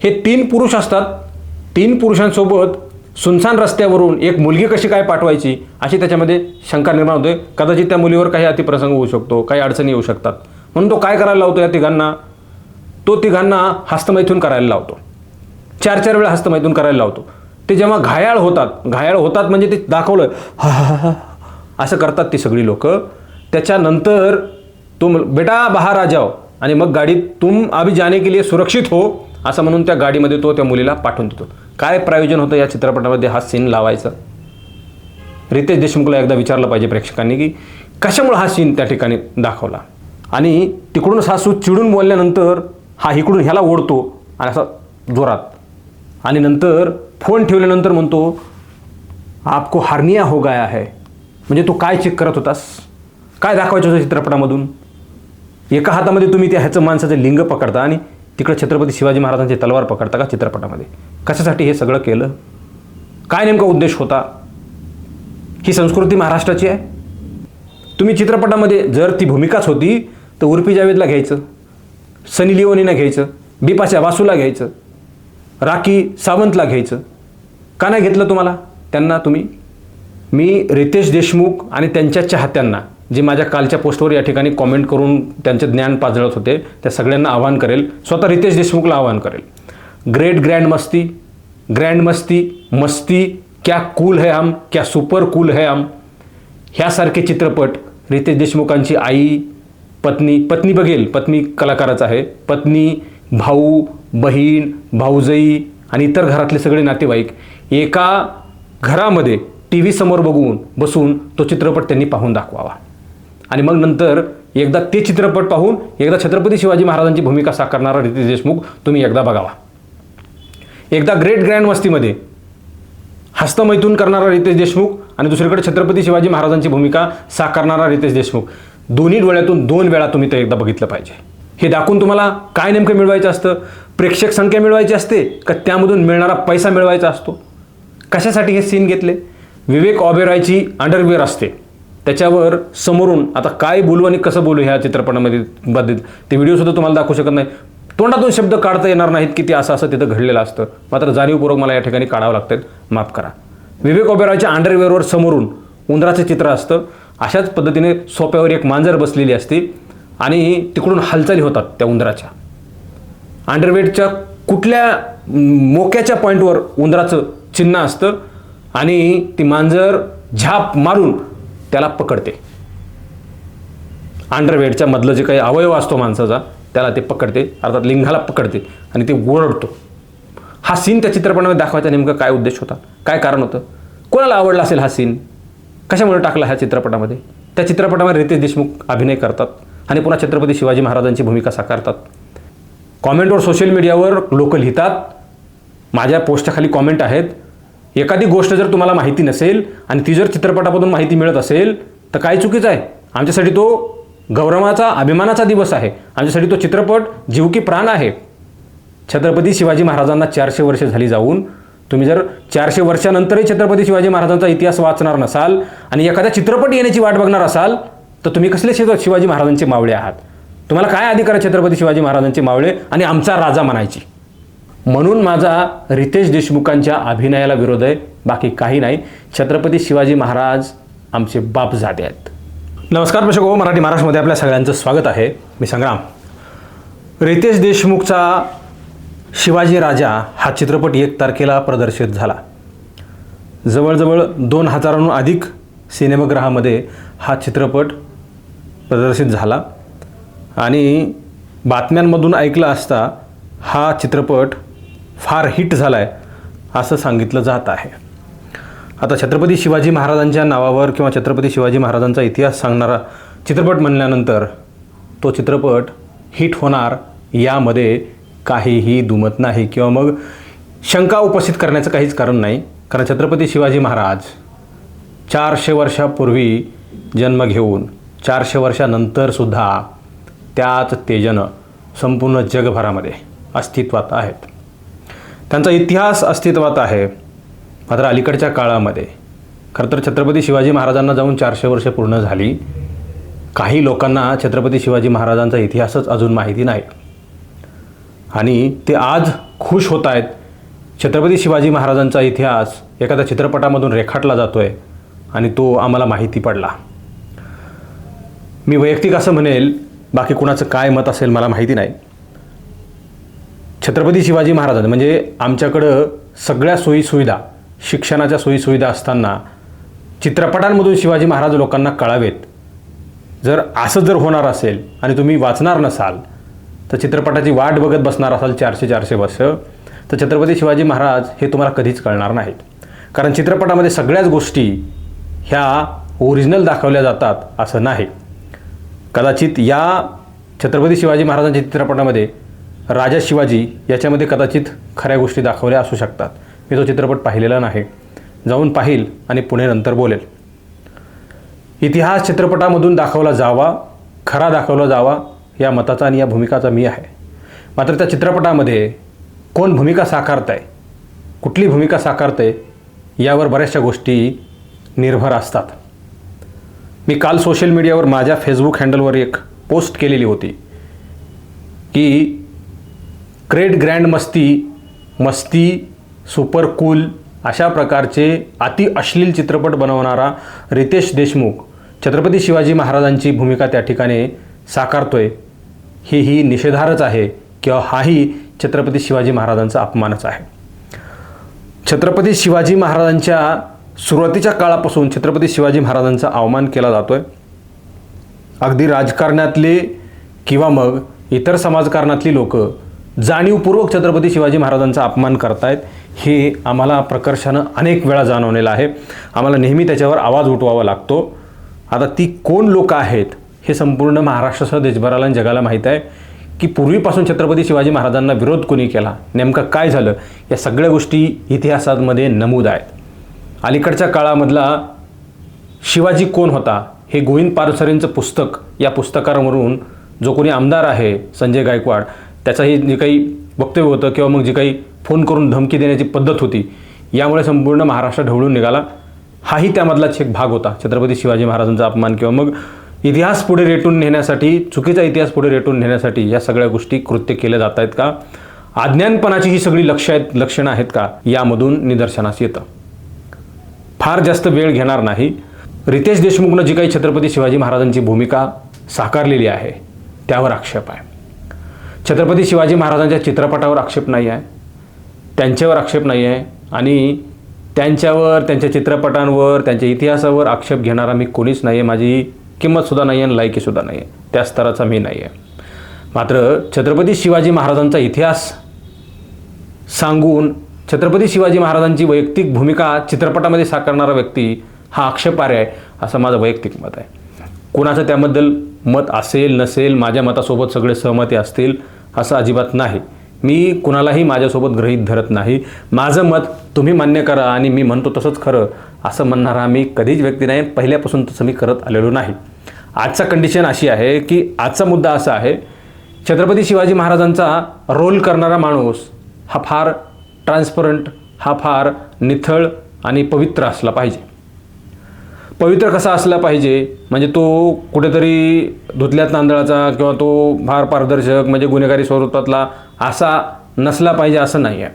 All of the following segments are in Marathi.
हे 3 पुरुष असतात. 3 पुरुषांसोबत सुनसान रस्त्यावरून एक मुलगी कशी काय पाठवायची अशी त्याच्यामध्ये शंका निर्माण होते. कदाचित त्या मुलीवर काही अतिप्रसंग होऊ शकतो, काही अडचणी येऊ शकतात. म्हणून तो काय करायला लावतो या तिघांना? तो तिघांना हस्तमैथून करायला लावतो. 4 वेळा हस्तमैथून करायला लावतो. ते जेव्हा घायाळ होतात म्हणजे ते दाखवलं असं करतात ती सगळी लोक. त्याच्यानंतर तुम बेटा बाहर आ जाओ आणि मग गाडीत तुम अभी जाने के लिए सुरक्षित हो असं म्हणून त्या गाडीमध्ये तो त्या मुलीला पाठवून देतो. काय प्रयोजन होतं या चित्रपटामध्ये हा सीन लावायचं? रितेश देशमुखला एकदा विचारलं पाहिजे प्रेक्षकांनी की कशामुळे हा सीन त्या ठिकाणी दाखवला. आणि तिकडून सासू चिडून बोलल्यानंतर हा इकडून ह्याला ओढतो आणि असा जोरात, आणि नंतर फोन ठेवल्यानंतर म्हणतो आपको हार्निया हो गया है. म्हणजे तू काय चेक करत होतास? काय दाखवायचं होतं चित्रपटामधून? एका हातामध्ये तुम्ही त्या ह्याचं माणसाचं लिंग पकडता आणि तिकडे छत्रपती शिवाजी महाराजांची तलवार पकडता का चित्रपटामध्ये? कशासाठी हे सगळं केलं? काय नेमका उद्देश होता? ही संस्कृती महाराष्ट्राची आहे. तुम्ही चित्रपटामध्ये जर ती भूमिकाच होती तर उर्फी जावेदला घ्यायचं, सनी लिओनीला घ्यायचं, बिपाशा बासूला घ्यायचं, राखी सावंतला घ्यायचं. का नाही घेतलं तुम्हाला त्यांना तुम्ही? मी रितेश देशमुख आणि त्यांच्या चाहत्यांना जे माझ्या कालच्या पोस्टवर या ठिकाणी कॉमेंट करून त्यांचे ज्ञान पाजळत होते त्या सगळ्यांना आवाहन करेल, स्वतः रितेश देशमुखला आवाहन करेल. ग्रँड मस्ती, क्या कूल है हम, क्या सुपर कूल है हम, ह्यासारखे चित्रपट रितेश देशमुखांची आई, पत्नी बघेल, पत्नी कलाकारच आहे, पत्नी, भाऊ, बहीण, भाऊजाई आणि इतर घरातले सगळे नातेवाईक एका घरामध्ये टी व्ही समोर बसून तो चित्रपट त्यांनी पाहून दाखवावा. आणि मग नंतर एकदा ते चित्रपट पाहून एकदा छत्रपती शिवाजी महाराजांची भूमिका साकारणारा रितेश देशमुख तुम्ही एकदा बघावा. एकदा ग्रँड मस्तीमध्ये हस्तमैथून करणारा रितेश देशमुख आणि दुसरीकडे छत्रपती शिवाजी महाराजांची भूमिका साकारणारा रितेश देशमुख, दोन्ही डोळ्यातून 2 वेळा तुम्ही ते एकदा बघितलं पाहिजे. हे दाखवून तुम्हाला काय नेमकं मिळवायचं असतं? प्रेक्षक संख्या मिळवायची असते का त्यामधून मिळणारा पैसा मिळवायचा असतो? कशासाठी हे सीन घेतले? विवेक ओबेरॉयची अंडरवेअर असते, त्याच्यावर समोरून आता काय बोलू आणि कसं बोलू ह्या चित्रपटामध्ये बद्दल ते व्हिडिओसुद्धा तुम्हाला दाखवू शकत नाही. तोंडातून शब्द काढता येणार नाहीत की ते असं तिथं घडलेलं असतं. मात्र जाणीवपूर्वक मला या ठिकाणी काढावं लागतं, माफ करा. विवेक ओबेरॉयच्या अंडरवेअरवर समोरून उंदराचं चित्र असतं. अशाच पद्धतीने सोप्यावर एक मांजर बसलेली असते आणि तिकडून हालचाली होतात त्या उंदराच्या. अंडरवेअरच्या कुठल्या मोक्याच्या पॉईंटवर उंदराचं चिन्ह असतं आणि ती मांजर झाप मारून त्याला पकडते. अंडरवेअरच्या मधलं जे काही अवयव असतो माणसाचा त्याला ते पकडते, अर्थात लिंगाला पकडते आणि ते ओरडतो. हा सीन त्या चित्रपटामध्ये दाखवायचा नेमका काय उद्देश होता? काय कारण होतं? कोणाला आवडला असेल हा सीन? कशामुळे टाकला ह्या चित्रपटामध्ये? त्या चित्रपटामध्ये रितेश देशमुख अभिनय करतात आणि पुन्हा छत्रपती शिवाजी महाराजांची भूमिका साकारतात. कॉमेंटवर सोशल मीडियावर लोक लिहितात, माझ्या पोस्टच्या खाली कॉमेंट आहेत, एखादी गोष्ट जर तुम्हाला माहिती नसेल आणि ती जर चित्रपटामधून माहिती मिळत असेल तर काय चुकीचं आहे? आमच्यासाठी तो गौरवाचा, अभिमानाचा दिवस आहे. आमच्यासाठी तो चित्रपट जीव की प्राण आहे. छत्रपती शिवाजी महाराजांना 400 वर्ष झाली जाऊन तुम्ही जर 400 वर्षानंतरही छत्रपती शिवाजी महाराजांचा इतिहास वाचणार नसाल आणि एखादा चित्रपट येण्याची वाट बघणार असाल तर तुम्ही कसले शिवाजी महाराजांचे मावळे आहात? तुम्हाला काय अधिकार आहे छत्रपती शिवाजी महाराजांचे मावळे आणि आमचा राजा म्हणायची? म्हणून माझा रितेश देशमुखांच्या अभिनयाला विरोध आहे, बाकी काही नाही. छत्रपती शिवाजी महाराज आमचे बापजादे आहेत. नमस्कार प्रेक्षक हो, मराठी महाराष्ट्रामध्ये आपल्या सगळ्यांचं स्वागत आहे. मी संग्राम. रितेश देशमुखचा शिवाजी राजा हा चित्रपट 1 तारखेला प्रदर्शित झाला. जवळजवळ 2000हून अधिक सिनेमागृहामध्ये हा चित्रपट प्रदर्शित झाला आणि बातम्यांमधून ऐकलं असता हा चित्रपट फार हिट झाला आहे असं सांगितलं जात आहे. आता छत्रपती शिवाजी महाराजांच्या नावावर किंवा छत्रपती शिवाजी महाराजांचा इतिहास सांगणारा चित्रपट म्हणल्यानंतर तो चित्रपट हिट होणार यामध्ये काहीही दुमत नाही किंवा मग शंका उपस्थित करण्याचं काहीच कारण नाही. कारण छत्रपती शिवाजी महाराज 400 वर्षापूर्वी जन्म घेऊन 400 वर्षानंतरसुद्धा त्याच तेजानं संपूर्ण जगभरामध्ये अस्तित्वात आहेत. त्यांचा इतिहास अस्तित्वात आहे. मात्र अलीकडच्या काळामध्ये खरं तर छत्रपती शिवाजी महाराजांना जाऊन 400 वर्ष पूर्ण झाली. काही लोकांना छत्रपती शिवाजी महाराजांचा इतिहासच अजून माहिती नाही आणि ते आज खुश होत आहेत. छत्रपती शिवाजी महाराजांचा इतिहास एखाद्या चित्रपटामधून रेखाटला जातो आहे आणि तो आम्हाला माहिती पडला. मी वैयक्तिक असं म्हणेल, बाकी कुणाचं काय मत असेल मला माहिती नाही. छत्रपती शिवाजी महाराज म्हणजे आमच्याकडं सगळ्या सोयीसुविधा, शिक्षणाच्या सोयीसुविधा असताना चित्रपटांमधून शिवाजी महाराज लोकांना कळावेत. जर असं जर होणार असेल आणि तुम्ही वाचणार नसाल, तर चित्रपटाची वाट बघत बसणार असाल 400 वर्ष, तर छत्रपती शिवाजी महाराज हे तुम्हाला कधीच कळणार नाहीत. कारण चित्रपटामध्ये सगळ्याच गोष्टी ह्या ओरिजिनल दाखवल्या जातात असं नाही. कदाचित या छत्रपती शिवाजी महाराजांच्या चित्रपटामध्ये राजा शिवाजी याच्यामध्ये कदाचित खऱ्या गोष्टी दाखवल्या असू शकतात. मी तो चित्रपट पाहिलेला नाही, जाऊन पाहील आणि पुढे नंतर बोलेल. इतिहास चित्रपटामधून दाखवला जावा, खरा दाखवला जावा या मताचा आणि या भूमिकाचा मी आहे. मात्र त्या चित्रपटामध्ये कोण भूमिका साकारत आहे, कुठली भूमिका साकारत आहे यावर बऱ्याचशा गोष्टी निर्भर असतात. मी काल सोशल मीडियावर माझ्या फेसबुक हँडलवर एक पोस्ट केलेली होती की ग्रेट ग्रँड मस्ती सुपर कूल अशा प्रकारचे अति अश्लील चित्रपट बनवणारा रितेश देशमुख छत्रपती शिवाजी महाराजांची भूमिका त्या ठिकाणी साकारतोय, ही निषेधार्हच आहे किंवा हाही छत्रपती शिवाजी महाराजांचा अपमानच आहे. छत्रपती शिवाजी महाराजांच्या सुरुवातीच्या काळापासून छत्रपती शिवाजी महाराजांचा अवमान केला जातोय. अगदी राजकारणातले किंवा मग इतर समाजकारणातली लोक जाणीवपूर्वक छत्रपती शिवाजी महाराजांचा अपमान करतायत. हे आम्हाला प्रकर्षानं अनेक वेळा जाणवलेलं आहे. आम्हाला नेहमी त्याच्यावर आवाज उठवावा लागतो. आता ती कोण लोक आहेत हे संपूर्ण महाराष्ट्रासह देशभराला आणि जगाला माहीत आहे की पूर्वीपासून छत्रपती शिवाजी महाराजांना विरोध कोणी केला, नेमकं काय झालं, या सगळ्या गोष्टी इतिहासामध्ये नमूद आहेत. अलीकडच्या काळामधला शिवाजी कोण होता हे गोविंद पानसरेंचं पुस्तक, या पुस्तकावरून जो कोणी आमदार आहे संजय गायकवाड, त्याचाही जे काही वक्तव्य होतं किंवा मग जी काही फोन करून धमकी देण्याची पद्धत होती, यामुळे संपूर्ण महाराष्ट्र ढवळून निघाला. हाही त्यामधलाच एक भाग होता. छत्रपती शिवाजी महाराजांचा अपमान किंवा मग इतिहास पुढे रेटून नेण्यासाठी, चुकीचा इतिहास पुढे रेटून नेण्यासाठी या सगळ्या गोष्टी कृत्य केल्या जात आहेत का, अज्ञानपणाची ही सगळी लक्षणं आहेत का, यामधून निदर्शनास येतं. फार जास्त वेळ घेणार नाही. रितेश देशमुखनं जी काही छत्रपती शिवाजी महाराजांची भूमिका साकारलेली आहे त्यावर आक्षेप आहे. छत्रपती शिवाजी महाराजांच्या चित्रपटावर आक्षेप नाही आहे, त्यांच्यावर आक्षेप नाही आहे आणि त्यांच्यावर, त्यांच्या चित्रपटांवर, त्यांच्या इतिहासावर आक्षेप घेणारा मी कोणीच नाही आहे. माझी किंमतसुद्धा नाही आहे आणि लायकीसुद्धा नाही आहे, त्या स्तराचा मी नाही आहे. मात्र छत्रपती शिवाजी महाराजांचा इतिहास सांगून छत्रपती शिवाजी महाराजांची वैयक्तिक भूमिका चित्रपटामध्ये साकारणारा व्यक्ती हा आक्षेपार्ह आहे असं माझं वैयक्तिक मत आहे. कोणाचं त्याबद्दल मत असेल नसेल, माझ्या मतासोबत सगळे सहमती असतील असं अजिबात नाही. मी कुणालाही माझ्यासोबत गृहीत धरत नाही. माझं मत तुम्ही मान्य करा आणि मी म्हणतो तसंच खरं असं म्हणणारा मी कधीच व्यक्ती नाही. पहिल्यापासून तसं मी करत आलेलो नाही. आजचा कंडिशन अशी आहे की आजचा मुद्दा असा आहे, छत्रपती शिवाजी महाराजांचा रोल करणारा माणूस हा फार ट्रान्सपरंट, हा फार निथळ आणि पवित्र असला पाहिजे. पवित्र कसा असला पाहिजे म्हणजे तो कुठेतरी धुतल्यात तांदळाचा किंवा तो फार पारदर्शक म्हणजे गुन्हेगारी स्वरूपातला असा नसला पाहिजे असं नाही आहे.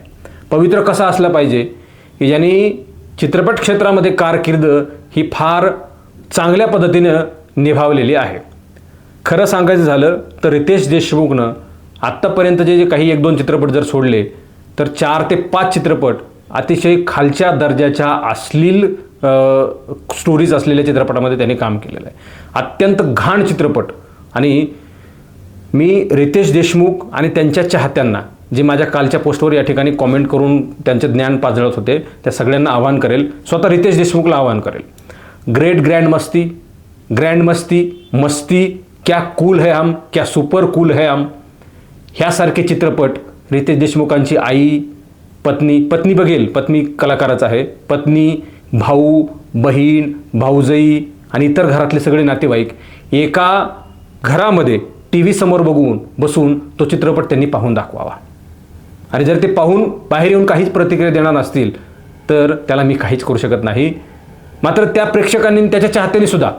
पवित्र कसा असला पाहिजे की ज्यांनी चित्रपट क्षेत्रामध्ये कारकीर्द ही फार चांगल्या पद्धतीनं निभावलेली आहे. खरं सांगायचं झालं तर रितेश देशमुखनं आत्तापर्यंतचे जे काही 1-2 चित्रपट जर सोडले तर 4 ते 5 चित्रपट अतिशय खालच्या दर्जाच्या अश्लील स्टोरीज असलेल्या चित्रपटामध्ये त्यांनी काम केलेलं आहे. अत्यंत घाण चित्रपट. आणि मी रितेश देशमुख आणि त्यांच्या चाहत्यांना, जे माझ्या कालच्या पोस्टवर या ठिकाणी कॉमेंट करून त्यांचे ज्ञान पाजळत होते, त्या सगळ्यांना आवाहन करेल, स्वतः रितेश देशमुखला आवाहन करेल, ग्रेट ग्रँड मस्ती क्या कूल है हम, क्या सुपर कूल है हम, ह्यासारखे चित्रपट रितेश देशमुखांची आई, पत्नी बघेल, पत्नी कलाकाराचा आहे, पत्नी, भाऊ, बहीण, भाऊजाई आणि इतर घरातले सगळे नातेवाईक एका घरामध्ये TV समोर बसून तो चित्रपट त्यांनी पाहून दाखवावा. आणि जर ते पाहून बाहेर येऊन काहीच प्रतिक्रिया देणार नसतील तर त्याला मी काहीच करू शकत नाही. मात्र त्या प्रेक्षकांनी, त्याच्या चाहत्यांनी सुद्धा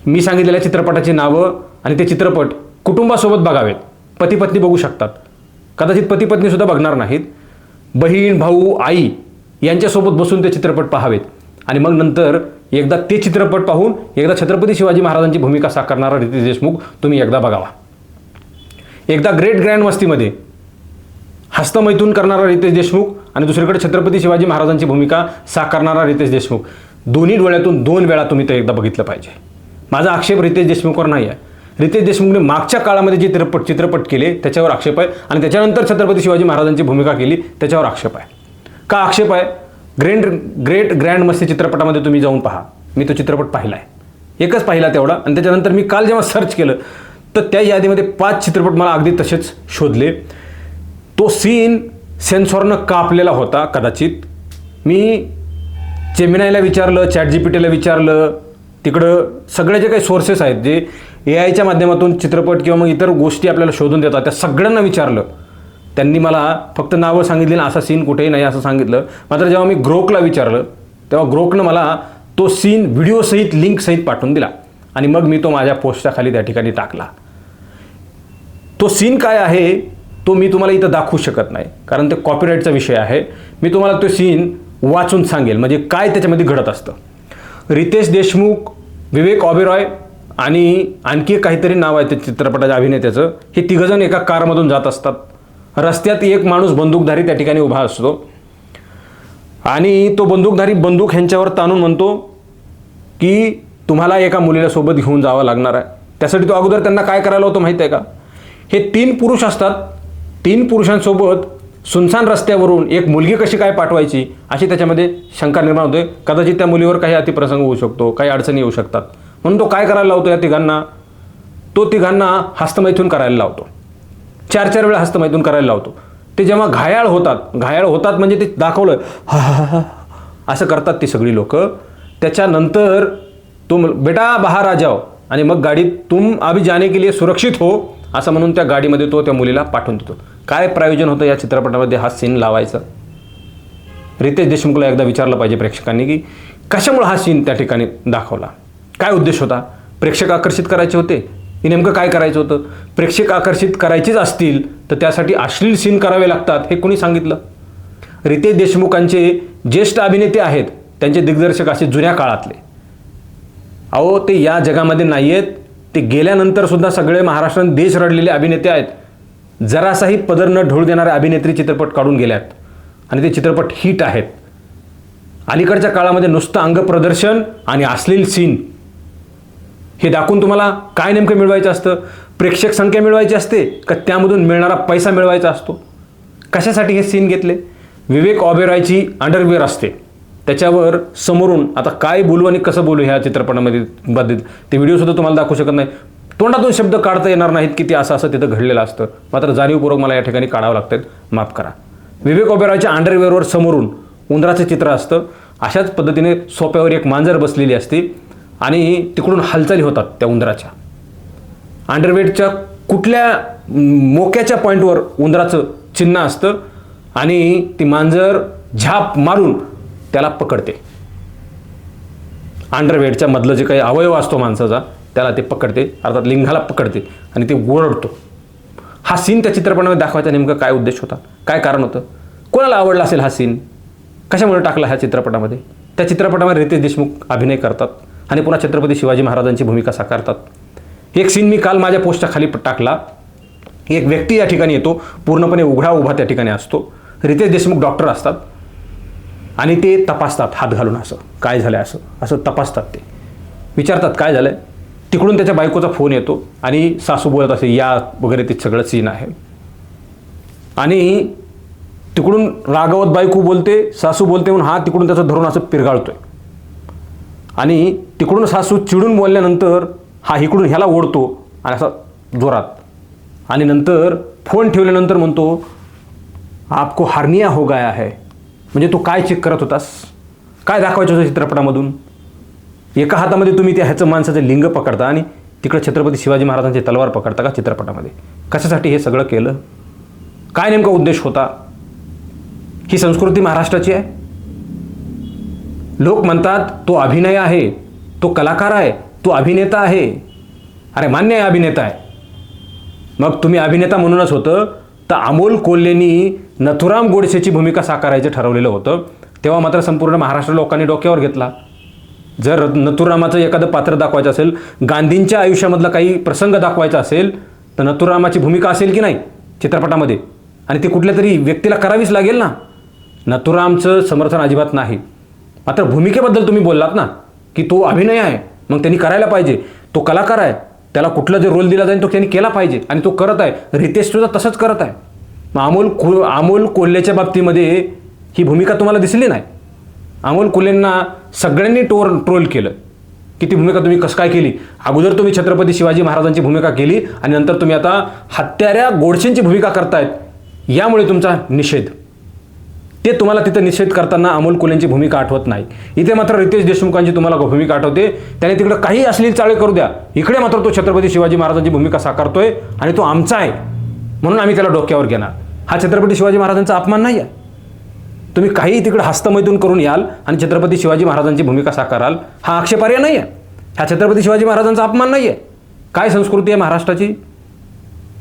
मी सांगितलेल्या चित्रपटाची नावं आणि ते चित्रपट कुटुंबासोबत बघावेत. पती पत्नी बघू शकतात, कदाचित पती पत्नीसुद्धा बघणार नाहीत. बहीण भाऊ आई यांच्यासोबत बसून ते चित्रपट पाहावेत आणि मग नंतर एकदा ते चित्रपट पाहून एकदा छत्रपती शिवाजी महाराजांची भूमिका साकारणारा रितेश देशमुख तुम्ही एकदा बघावा. एकदा ग्रेट ग्रँड मस्तीमध्ये हस्तमैथून करणारा रितेश देशमुख आणि दुसरीकडे छत्रपती शिवाजी महाराजांची भूमिका साकारणारा रितेश देशमुख, दोन्ही डोळ्यातून 2 वेळा तुम्ही ते एकदा बघितलं पाहिजे. माझा आक्षेप रितेश देशमुखवर नाही आहे. रितेश देशमुखने मागच्या काळामध्ये जे चित्रपट केले त्याच्यावर आक्षेप आहे आणि त्याच्यानंतर छत्रपती शिवाजी महाराजांची भूमिका केली त्याच्यावर आक्षेप आहे. का आक्षेप आहे? ग्रेट ग्रँड मस्ती चित्रपटामध्ये तुम्ही जाऊन पहा. मी तो चित्रपट पाहिला आहे, एकच पाहिला तेवढा. आणि त्याच्यानंतर मी काल जेव्हा सर्च केलं तर त्या यादीमध्ये 5 चित्रपट मला अगदी तसेच शोधले. तो सीन सेन्सॉरनं कापलेला होता. कदाचित मी जेमिनायला विचारलं, ChatGPTला विचारलं, तिकडं सगळे जे काही सोर्सेस आहेत जे AIच्या माध्यमातून चित्रपट किंवा मग इतर गोष्टी आपल्याला शोधून देतात त्या सगळ्यांना विचारलं. त्यांनी मला फक्त नावं सांगितली ना, असा सीन कुठेही नाही असं सांगितलं. मात्र जेव्हा मी ग्रोकला विचारलं तेव्हा ग्रोकनं मला तो सीन व्हिडिओसहित लिंकसहित पाठवून दिला आणि मग मी तो माझ्या पोस्टच्या खाली त्या ठिकाणी टाकला. तो सीन काय आहे तो मी तुम्हाला इथं दाखवू शकत नाही कारण ते कॉपीराईटचा विषय आहे. मी तुम्हाला तो सीन वाचून सांगेल म्हणजे काय त्याच्यामध्ये घडत असतं. रितेश देशमुख, विवेक ओबेरॉय आणि आणखी काहीतरी नाव आहे त्या चित्रपटाच्या अभिनेत्याचं, हे तिघजण एका कारमधून जात असतात. रस्त्यात एक माणूस बंदूकधारी त्या ठिकाणी उभा असतो आणि तो बंदूकधारी बंदूक ह्यांच्यावर ताणून म्हणतो की तुम्हाला एका मुलीला सोबत घेऊन जावं लागणार आहे. त्यासाठी तो अगोदर त्यांना काय करायला होतं माहीत आहे का? हे 3 पुरुष असतात, 3 पुरुषांसोबत सुनसान रस्त्यावरून एक मुलगी कशी काय पाठवायची अशी त्याच्यामध्ये शंका निर्माण होते. कदाचित त्या मुलीवर काही अतिप्रसंग होऊ शकतो, काही अडचणी येऊ शकतात. म्हणून तो काय करायला लावतो या तिघांना? तो तिघांना हस्तमैथून करायला लावतो. 4 वेळा हस्तमैथून करायला लावतो. ते जेव्हा घायाळ होतात म्हणजे ते दाखवलं असं करतात ती सगळी लोक. त्याच्यानंतर तुम बेटा बाहेर आ जाओ आणि मग गाडीत तुम अभी जाने के लिए सुरक्षित हो असं म्हणून त्या गाडीमध्ये तो त्या मुलीला पाठवून देतो. काय प्रयोजन होतं या चित्रपटामध्ये हा सीन लावायचं? रितेश देशमुखला एकदा विचारलं पाहिजे प्रेक्षकांनी की कशामुळे हा सीन त्या ठिकाणी दाखवला, काय उद्देश होता? प्रेक्षक आकर्षित करायचे होते की नेमकं काय करायचं होतं? प्रेक्षक आकर्षित करायचेच असतील तर त्यासाठी अश्लील सीन करावे लागतात हे कोणी सांगितलं? रितेश देशमुखांचे ज्येष्ठ अभिनेते आहेत, त्यांचे दिग्दर्शक असे जुन्या काळातले. अहो ते या जगामध्ये नाही आहेत, ते गेल्यानंतर सुद्धा सगळे महाराष्ट्रात देश रडलेले अभिनेते आहेत. जरासाही पदर न ढोळ देणारे अभिनेत्री चित्रपट काढून गेल्यात आणि ते चित्रपट हिट आहेत. अलीकडच्या काळामध्ये नुसतं अंगप्रदर्शन आणि अश्लील सीन हे दाखवून तुम्हाला काय नेमकं मिळवायचं असतं? प्रेक्षक संख्या मिळवायची असते का त्यामधून मिळणारा पैसा मिळवायचा असतो? कशासाठी हे सीन घेतले? विवेक ओबेरॉयची अंडरवेअर असते, त्याच्यावर समोरून आता काय बोलू आणि कसं बोलू ह्या चित्रपटामध्ये बद्दल ते व्हिडिओसुद्धा तुम्हाला दाखवू शकत नाही. तोंडातून शब्द काढता येणार नाहीत की ते असं तिथं घडलेलं असतं. मात्र जाणीवपूर्वक मला या ठिकाणी काढावं लागतं, माफ करा. विवेक ओबेरॉयच्या अंडरवेअरवर समोरून उंदराचं चित्र असतं. अशाच पद्धतीने सोप्यावर एक मांजर बसलेली असते आणि तिकडून हालचाली होतात त्या उंदराच्या. अंडरवेअरच्या कुठल्या मोक्याच्या पॉईंटवर उंदराचं चिन्ह असतं आणि ती मांजर झाप मारून त्याला पकडते. अंडरवेअरच्या मधलं जे काही अवयव असतो माणसाचा त्याला ते पकडते, अर्थात लिंगाला पकडते आणि ते ओरडतो. हा सीन त्या चित्रपटामध्ये दाखवायचा नेमकं काय उद्देश होता, काय कारण होतं? कोणाला आवडला असेल हा सीन? कशामुळे टाकला ह्या चित्रपटामध्ये? त्या चित्रपटामध्ये रितेश देशमुख अभिनय करतात आणि पुन्हा छत्रपती शिवाजी महाराजांची भूमिका साकारतात. एक सीन मी काल माझ्या पोस्टच्या खाली टाकला. एक व्यक्ती या ठिकाणी येतो, पूर्णपणे उभा त्या ठिकाणी असतो. रितेश देशमुख डॉक्टर असतात आणि ते तपासतात हात घालून, असं काय झालं असं तपासतात. ते विचारतात काय झालंय. तिकडून त्याच्या बायकोचा फोन येतो आणि सासू बोलत असे या वगैरे, ते सगळं सीन आहे. आणि तिकडून रागावत बायको बोलते, सासू बोलते म्हणून हा तिकडून त्याचं धरून असं पिरगाळतोय आणि तिकडून सासू चिडून बोलल्यानंतर हा इकडून ह्याला ओढतो आणि असा जोरात, आणि नंतर फोन ठेवल्यानंतर म्हणतो आपको हार्निया हो गया है. म्हणजे तू काय चेक करत होतास, काय दाखवायचं होतं चित्रपटामधून? एका हातामध्ये तुम्ही त्या ह्याचं माणसाचं लिंग पकडता आणि तिकडे छत्रपती शिवाजी महाराजांची तलवार पकडता का चित्रपटामध्ये? कशासाठी हे सगळं केलं? काय नेमका उद्देश होता? ही संस्कृती महाराष्ट्राची आहे. लोक म्हणतात तो अभिनय आहे, तो कलाकार आहे, तो अभिनेता आहे. अरे मान्य आहे अभिनेता आहे, मग तुम्ही अभिनेता म्हणूनच होतं, तर अमोल कोल्हेंनी नथुराम गोडसेची भूमिका साकारायचं ठरवलेलं होतं. तेव्हा मात्र संपूर्ण महाराष्ट्र लोकांनी डोक्यावर घेतला. जर नथुरामाचं एखादं पात्र दाखवायचं असेल, गांधींच्या आयुष्यामधला काही प्रसंग दाखवायचा असेल, तर नथुरामाची भूमिका असेल की नाही चित्रपटामध्ये, आणि ती कुठल्या तरी व्यक्तीला करावीच लागेल ना. नथुरामचं समर्थन अजिबात नाही. मात्र भूमिकेबद्दल तुम्ही बोललात ना की तो अभिनय आहे, मग त्यांनी करायला पाहिजे. तो कलाकार आहे, त्याला कुठला जो रोल दिला जाईल तो त्यांनी केला पाहिजे, आणि तो करत आहे. रितेश सुद्धा तसंच करत आहे. मग अमोल कोल्हेच्या बाबतीमध्ये ही भूमिका तुम्हाला दिसली नाही. अमोल कोल्हेंना सगळ्यांनी ट्रोल केलं की ती भूमिका तुम्ही कसं काय केली. अगोदर तुम्ही छत्रपती शिवाजी महाराजांची भूमिका केली आणि नंतर तुम्ही आता हत्याऱ्या गोडसेंची भूमिका करतायत. यामुळे तुमचा निषेध, ते तुम्हाला तिथं निषेध करताना अमोल कोल्हेंची भूमिका आठवत नाही. इथे मात्र रितेश देशमुखांची तुम्हाला भूमिका आठवते. त्याने तिकडे काही अश्लील चाळे करू द्या, इकडे मात्र तो छत्रपती शिवाजी महाराजांची भूमिका साकारतोय आणि तो आमचा आहे म्हणून आम्ही त्याला डोक्यावर घेणार. हा छत्रपती शिवाजी महाराजांचा अपमान नाही आहे. तुम्ही काही तिकडे हस्तमैथून करून याल आणि छत्रपती शिवाजी महाराजांची भूमिका साकाराल, हा आक्षेपार्ह नाही आहे. हा छत्रपती शिवाजी महाराजांचा अपमान नाही आहे. काय संस्कृती आहे महाराष्ट्राची.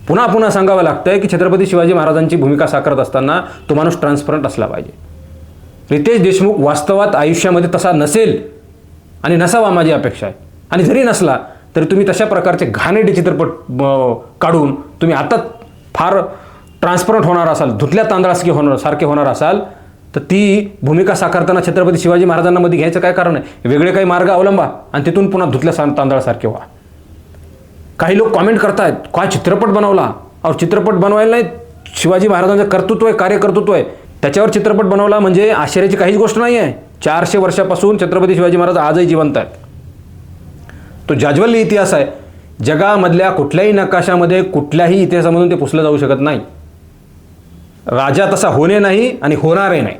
पुन्हा पुन्हा सांगावं लागतंय की छत्रपती शिवाजी महाराजांची भूमिका साकारत असताना तो माणूस ट्रान्सपरंट असला पाहिजे. रितेश देशमुख वास्तवात आयुष्यामध्ये तसा नसेल आणि नसावा माझी अपेक्षा आहे. आणि जरी नसला तरी तुम्ही तशा प्रकारचे घाणेरडे चित्रपट काढून तुम्ही आता फार ट्रान्सपरंट होणार असाल, धुतल्या तांदळासारखे होणार असाल, तर ती भूमिका साकारताना छत्रपती शिवाजी महाराजांना मध्ये घ्यायचं काय कारण आहे. वेगळे काही मार्ग अवलंबा आणि तिथून पुन्हा धुतल्या तांदळासारखे व्हा. काही लोक कॉमेंट करतायत काय चित्रपट बनवला. अहो चित्रपट बनवायला नाही, शिवाजी महाराजांचं कर्तृत्व आहे, कार्यकर्तृत्व आहे, त्याच्यावर चित्रपट बनवला म्हणजे आश्चर्याची काहीच गोष्ट नाही आहे. 400 वर्षापासून छत्रपती शिवाजी महाराज आजही जिवंत आहेत. तो जाज्वल्य इतिहास आहे. जगामधल्या कुठल्याही नकाशामध्ये कुठल्याही इतिहासामधून ते पुसलं जाऊ शकत नाही. राजा तसा होणे नाही आणि होणारही नाही.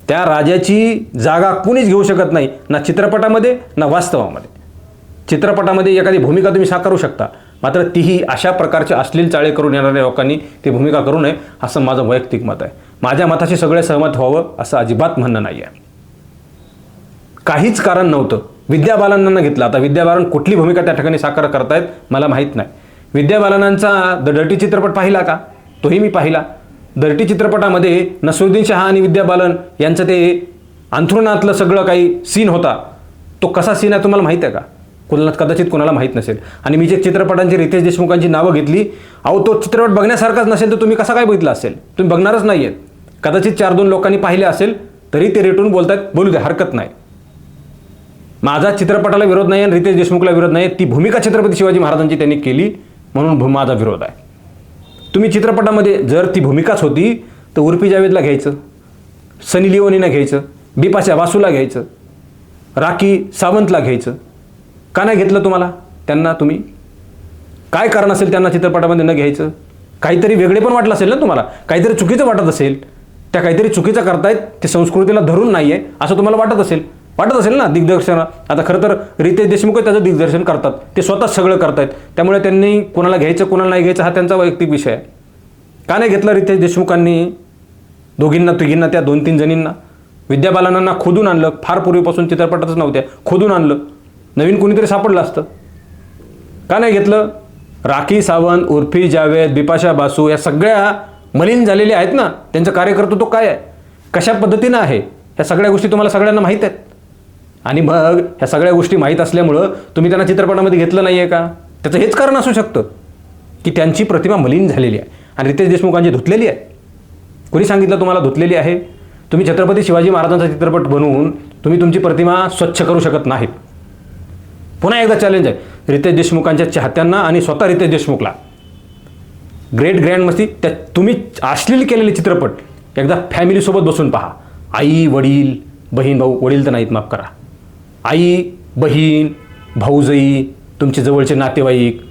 त्या राजाची जागा कुणीच घेऊ शकत नाही, ना चित्रपटामध्ये ना वास्तवामध्ये. चित्रपटामध्ये एखादी भूमिका तुम्ही साकारू शकता, मात्र तीही अशा प्रकारचे अश्लील चाळे करून येणाऱ्या लोकांनी ती भूमिका करू नये असं माझं वैयक्तिक मत आहे. माझ्या मताशी सगळे सहमत व्हावं असं अजिबात म्हणणं नाही आहे. काहीच कारण नव्हतं. विद्या बालनांना घेतलं. आता विद्या बालन कुठली भूमिका त्या ठिकाणी साकार करतायत मला माहीत नाही. विद्या बालनांचा द डर्टी चित्रपट पाहिला का. तोही मी पाहिला. डर्टी चित्रपटामध्ये नसरुद्दीन शहा आणि विद्या बालन यांचं ते अंथरुणातलं सगळं काही सीन होता. तो कसा सीन आहे तुम्हाला माहीत आहे का. कदाचित कोणाला माहीत नसेल. आणि मी जे चित्रपटांची रितेश देशमुखांची नावं घेतली, अहो तो चित्रपट बघण्यासारखाच नसेल तर तुम्ही कसा काय बघितला असेल. तुम्ही बघणारच नाही आहेत. कदाचित 4-2 लोकांनी पाहिले असेल तरी ते रेटून बोलतात, बोलू दे, हरकत नाही. माझा चित्रपटाला विरोध नाही आणि रितेश देशमुखला विरोध नाही. ती भूमिका छत्रपती शिवाजी महाराजांची त्यांनी केली म्हणून माझा विरोध आहे. तुम्ही चित्रपटामध्ये जर ती भूमिकाच होती तर उर्फी जावेदला घ्यायचं, सनी लिओनीला घ्यायचं, बिपाशा बासूला घ्यायचं, राखी सावंतला घ्यायचं. का नाही घेतलं तुम्हाला त्यांना. तुम्ही काय कारण असेल त्यांना चित्रपटामध्ये न घ्यायचं. काहीतरी वेगळे पण वाटलं असेल ना तुम्हाला, काहीतरी चुकीचं वाटत असेल. त्या काहीतरी चुकीचं करतायत, ते संस्कृतीला धरून नाही आहे असं तुम्हाला वाटत असेल ना. दिग्दर्शन आता खरं तर रितेश देशमुख त्याचं दिग्दर्शन करतात, ते स्वतःच सगळं करतायत. त्यामुळे त्यांनी कोणाला घ्यायचं कोणाला नाही घ्यायचं हा त्यांचा वैयक्तिक विषय आहे. का नाही घेतलं रितेश देशमुखांनी दोघींना तिघींना, त्या 2-3 जणींना. विद्या बालनांना खोदून आणलं. फार पूर्वीपासून चित्रपटातच नव्हत्या, खोदून आणलं. नवीन कोणीतरी सापडलं असतं. का नाही घेतलं. राखी सावंत, उर्फी जावेद, बिपाशा बासू या सगळ्या मलिन झालेल्या आहेत ना. त्यांचं कार्यकर्तृत्व काय आहे, कशा पद्धतीनं आहे, ह्या सगळ्या गोष्टी तुम्हाला सगळ्यांना माहीत आहेत. आणि मग ह्या सगळ्या गोष्टी माहीत असल्यामुळं तुम्ही त्यांना चित्रपटामध्ये घेतलं नाही आहे का. त्याचं हेच कारण असू शकतं की त्यांची प्रतिमा मलिन झालेली आहे आणि रितेश देशमुखांची धुतलेली आहे. कोणी सांगितलं तुम्हाला धुतलेली आहे. तुम्ही छत्रपती शिवाजी महाराजांचा चित्रपट बनवून तुम्ही तुमची प्रतिमा स्वच्छ करू शकत नाहीत. पुन्हा एकदा चॅलेंज आहे रितेश देशमुखांच्या चाहत्यांना आणि स्वतः रितेश देशमुखला. ग्रेट ग्रँड मस्ती त्या तुम्ही अश्लील केलेले चित्रपट एकदा फॅमिलीसोबत बसून पहा. आई, वडील, बहीण, भाऊ, वडील तर नाहीत माफ करा, आई, बहीण, भाऊजाई, तुमचे जवळचे नातेवाईक,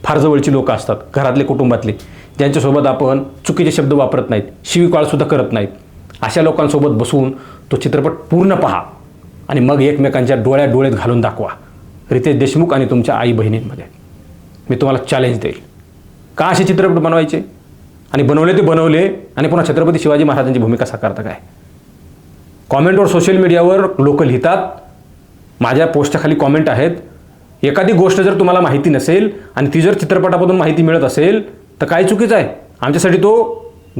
फार जवळची लोक असतात घरातले, कुटुंबातले, ज्यांच्यासोबत आपण चुकीचे शब्द वापरत नाहीत, शिवीगाळसुद्धा करत नाहीत, अशा लोकांसोबत बसून तो चित्रपट पूर्ण पहा आणि मग एकमेकांच्या डोळ्यात डोळ्यात घालून दाखवा रितेश देशमुख आणि तुमच्या आई बहिणींमध्ये. मी तुम्हाला चॅलेंज देईल. का असे चित्रपट बनवायचे आणि बनवले ते बनवले आणि पुन्हा छत्रपती शिवाजी महाराजांची भूमिका साकारता काय. कॉमेंटवर सोशल मीडियावर लोक लिहितात, माझ्या पोस्टच्या खाली कॉमेंट आहेत. एखादी गोष्ट जर तुम्हाला माहिती नसेल आणि ती जर चित्रपटामधून माहिती मिळत असेल तर काय चुकीचं आहे. आमच्यासाठी तो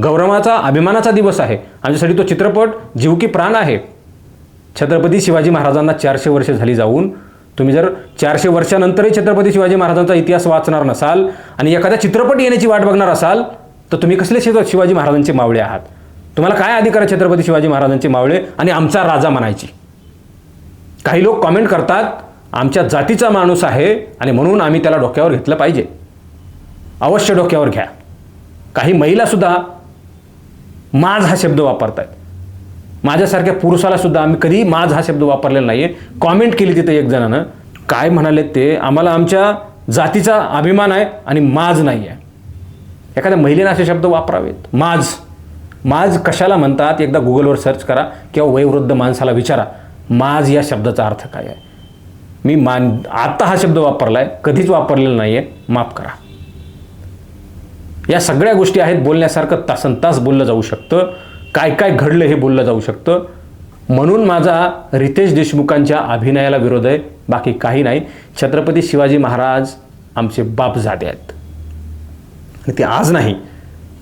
गौरवाचा अभिमानाचा दिवस आहे. आमच्यासाठी तो चित्रपट जीव की प्राण आहे. छत्रपती शिवाजी महाराजांना 400 वर्ष झाली जाऊन तुम्ही जर 400 वर्षानंतरही छत्रपती शिवाजी महाराजांचा इतिहास वाचणार नसाल आणि एखादा चित्रपट येण्याची वाट बघणार असाल तर तुम्ही कसले शिवाजी महाराजांचे मावळे आहात? तुम्हाला काय अधिकार आहे छत्रपती शिवाजी महाराजांचे मावळे आणि आमचा राजा म्हणायची? काही लोक कॉमेंट करतात आमच्या जातीचा माणूस आहे आणि म्हणून आम्ही त्याला डोक्यावर घेतलं पाहिजे. अवश्य डोक्यावर घ्या. काही महिलासुद्धा माझ हा शब्द वापरतायत. माझ्यासारख्या पुरुषाला सुद्धा आम्ही कधी माझ हा शब्द वापरलेला नाही आहे. कॉमेंट केली तिथे एक जणानं, काय म्हणाले ते, आम्हाला आमच्या जातीचा अभिमान आहे आणि माझ नाही आहे. एखाद्या महिलेने असे शब्द वापरावेत. माझ कशाला म्हणतात एकदा गुगलवर सर्च करा किंवा वयोवृद्ध माणसाला विचारा माझ या शब्दाचा अर्थ काय आहे. मी आत्ता हा शब्द वापरला आहे, कधीच वापरलेला नाही आहे, माफ करा. या सगळ्या गोष्टी आहेत बोलण्यासारखं. तासनतास बोललं जाऊ शकतं. काय काय घडलं हे बोललं जाऊ शकतं. म्हणून माझा रितेश देशमुखांच्या अभिनयाला विरोध आहे, बाकी काही नाही. छत्रपती शिवाजी महाराज आमचे बापजादे आहेत आणि ते आज नाही,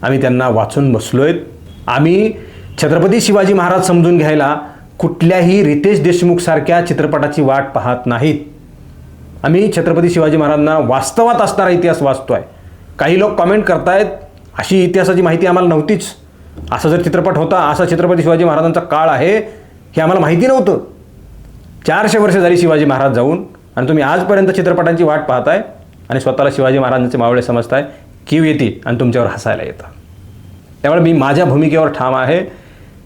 आम्ही त्यांना वाचून बसलोय. आम्ही छत्रपती शिवाजी महाराज समजून घ्यायला कुठल्याही रितेश देशमुखसारख्या चित्रपटाची वाट पाहत नाहीत. आम्ही छत्रपती शिवाजी महाराजांना वास्तवात असणारा इतिहास वाचतोय. काही लोक कॉमेंट करतायत अशी इतिहासाची माहिती आम्हाला नव्हतीच, असा जर चित्रपट होता, असा छत्रपती शिवाजी महाराजांचा काळ आहे हे आम्हाला माहिती नव्हतं. 400 वर्ष झाली शिवाजी महाराज जाऊन आणि तुम्ही आजपर्यंत चित्रपटांची वाट पाहताय आणि स्वतःला शिवाजी महाराजांचे मावळे समजताय. कीव येते आणि तुमच्यावर हसायला येतं. त्यामुळे मी माझ्या भूमिकेवर ठाम आहे.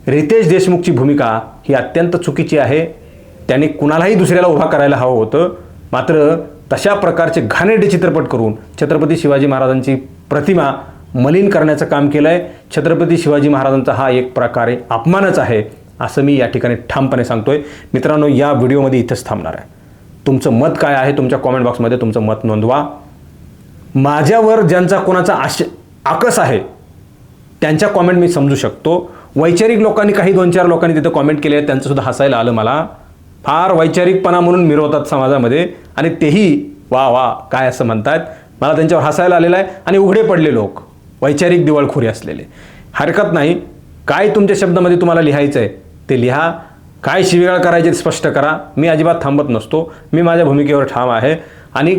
रितेश देशमुखची भूमिका ही अत्यंत चुकीची आहे. त्याने कुणालाही दुसऱ्याला उभा करायला हवं होतं, मात्र तशा प्रकारचे घाणेरडे चित्रपट करून छत्रपती शिवाजी महाराजांची प्रतिमा मलिन करण्याचं काम केलं आहे. छत्रपती शिवाजी महाराजांचा हा एक प्रकारे अपमानच आहे असं मी या ठिकाणी ठामपणे सांगतोय. मित्रांनो, या व्हिडिओमध्ये इथंच थांबणार आहे. तुमचं मत काय आहे तुमच्या कॉमेंट बॉक्समध्ये तुमचं मत नोंदवा. माझ्यावर ज्यांचा कोणाचा आकस आहे त्यांच्या कॉमेंट मी समजू शकतो. वैचारिक लोकांनी काही 2-4 लोकांनी तिथं कॉमेंट केले आहेत, त्यांचंसुद्धा हसायला आलं मला. फार वैचारिकपणा म्हणून मिरवतात समाजामध्ये आणि तेही वा वा काय असं म्हणतात. मला त्यांच्यावर हसायला आलेलं आहे. आणि उघडे पडले लोक, वैचारिक दिवाळखोरी असलेले. हरकत नाही, काय तुमच्या शब्दामध्ये तुम्हाला लिहायचं आहे ते लिहा. काय शिवीगाळ करायचे स्पष्ट करा. मी अजिबात थांबत नसतो. मी माझ्या भूमिकेवर ठाम आहे आणि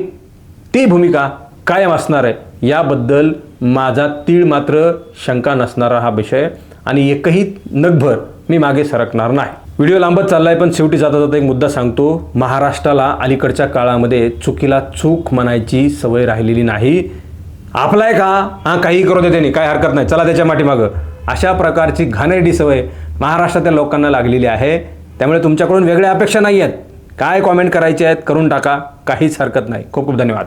ती भूमिका कायम असणार आहे याबद्दल माझा तीळ मात्र शंका नसणारा हा विषय आणि एकही नगभर मी मागे सरकणार नाही. व्हिडिओ लांबत चाललाय पण शेवटी जाता जाता एक मुद्दा सांगतो. महाराष्ट्राला अलीकडच्या काळामध्ये चुकीला चूक म्हणायची सवय राहिलेली नाही. आपलाय का हां काही करू दे त्यांनी, काय हरकत नाही, चला त्याच्या माठीमागं, अशा प्रकारची घाणेरडी सवय महाराष्ट्रातील लोकांना लागलेली आहे. त्यामुळे तुमच्याकडून वेगळ्या अपेक्षा नाही आहेत. काय कॉमेंट करायचे आहेत करून टाका, काहीच हरकत नाही. खूप खूप धन्यवाद.